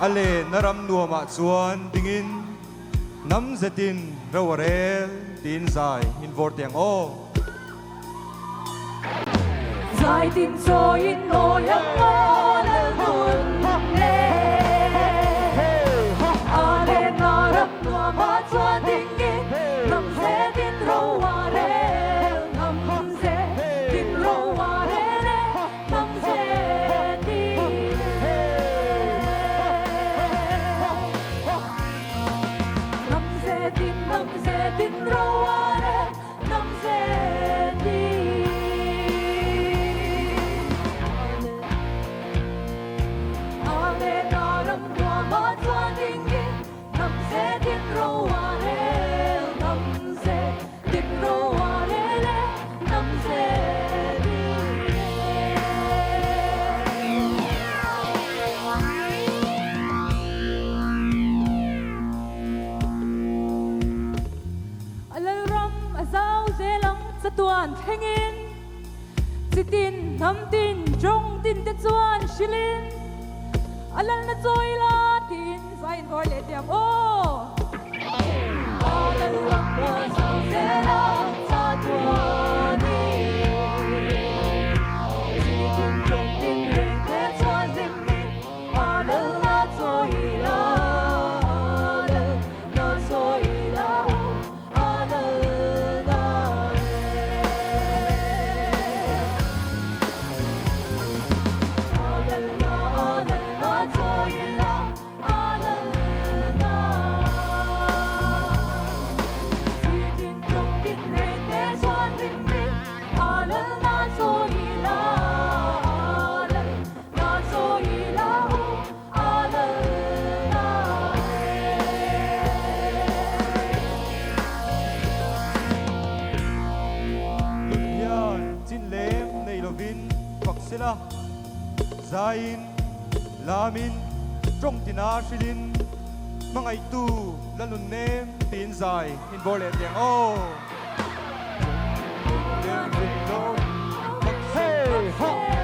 Ale naram nuama chuan tingin nam zetin raware tin zai in vortiang o zai tin so in o yang o la nun le ale naram nuama chuan tingin nam zetin raware nam zetin raware nam tin raware nam zedi ale naram nuama chuan tingin nam zedin raware nam zedin raware nam zedi sao dễ lắm sa tuan thanh in sitin nam tin trong tin te chuan shilin alal na choi la tin zain voi le tiam o alal ram na sao dễ lắm sa tuan ni sitin trong tin te chuan zimmin alal na choi la alal na choi la sila zain lamin trong tina shilin mga itu lalun nem tin zai in bolet yang oh hey ha